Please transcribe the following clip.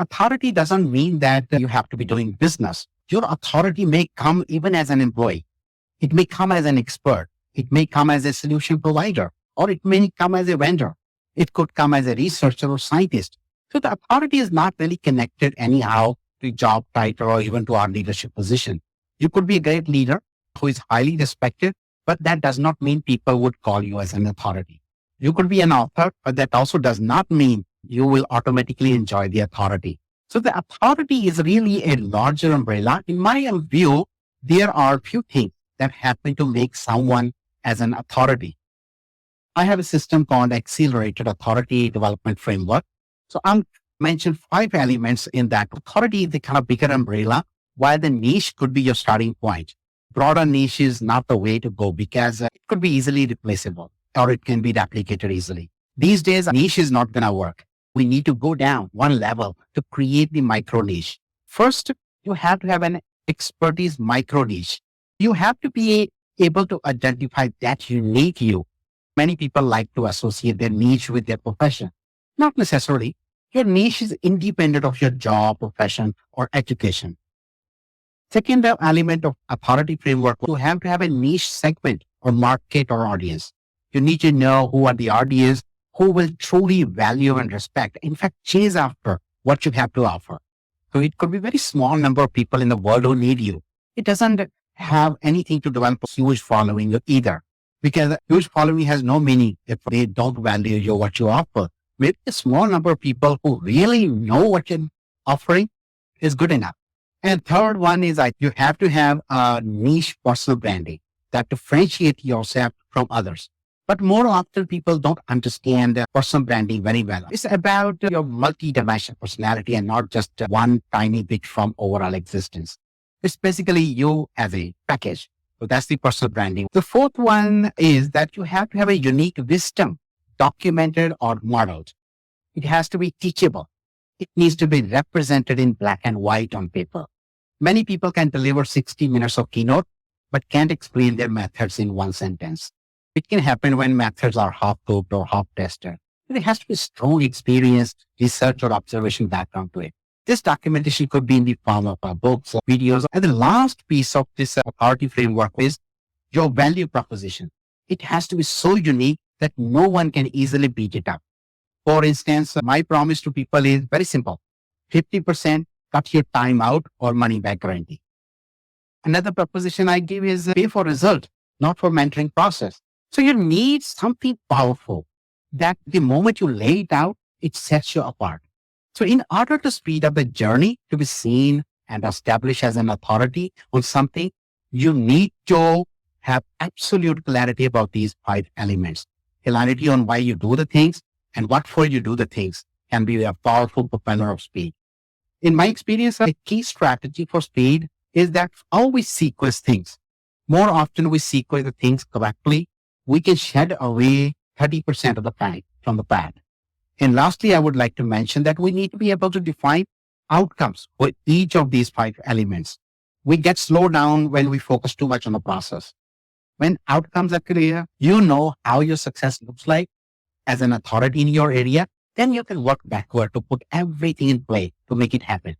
Authority doesn't mean that you have to be doing business. Your authority may come even as an employee. It may come as an expert. It may come as a solution provider, or it may come as a vendor. It could come as a researcher or scientist. So the authority is not really connected anyhow to job title or even to our leadership position. You could be a great leader who is highly respected, but that does not mean people would call you as an authority. You could be an author, but that also does not mean you will automatically enjoy the authority. So the authority is really a larger umbrella. In my view, there are few things that happen to make someone as an authority. I have a system called Accelerated Authority Development Framework. So I'll mention 5 elements in that. Authority is the kind of bigger umbrella, while the niche could be your starting point. Broader niche is not the way to go because it could be easily replaceable or it can be replicated easily. These days, niche is not going to work. We need to go down one level to create the micro niche. First, you have to have an expertise micro niche. You have to be able to identify that unique you. Many people like to associate their niche with their profession. Not necessarily. Your niche is independent of your job, profession, or education. Second element of authority framework, you have to have a niche segment or market or audience. You need to know who are the audience, who will truly value and respect, in fact, chase after what you have to offer. So it could be a very small number of people in the world who need you. It doesn't have anything to develop a huge following either, because a huge following has no meaning if they don't value you, what you offer. Maybe a small number of people who really know what you're offering is good enough. And third one is that you have to have a niche personal branding that differentiate yourself from others. But more often people don't understand personal branding very well. It's about your multi-dimensional personality and not just one tiny bit from overall existence. It's basically you as a package. So that's the personal branding. The fourth one is that you have to have a unique wisdom, documented or modeled. It has to be teachable. It needs to be represented in black and white on paper. Many people can deliver 60 minutes of keynote, but can't explain their methods in one sentence. It can happen when methods are half-cooked or half-tested. There has to be strong experience, research, or observation background to it. This documentation could be in the form of books or videos. And the last piece of this authority framework is your value proposition. It has to be so unique that no one can easily beat it up. For instance, my promise to people is very simple. 50% cut your time out or money back guarantee. Another proposition I give is pay for result, not for mentoring process. So you need something powerful that the moment you lay it out, it sets you apart. So in order to speed up the journey to be seen and established as an authority on something, you need to have absolute clarity about these 5 elements. Clarity on why you do the things and what for you do the things can be a powerful propeller of speed. In my experience, a key strategy for speed is that how we sequence things. More often we sequence the things correctly, we can shed away 30% of the time from the path. And lastly, I would like to mention that we need to be able to define outcomes for each of these 5 elements. We get slowed down when we focus too much on the process. When outcomes are clear, you know how your success looks like as an authority in your area, then you can work backward to put everything in play to make it happen.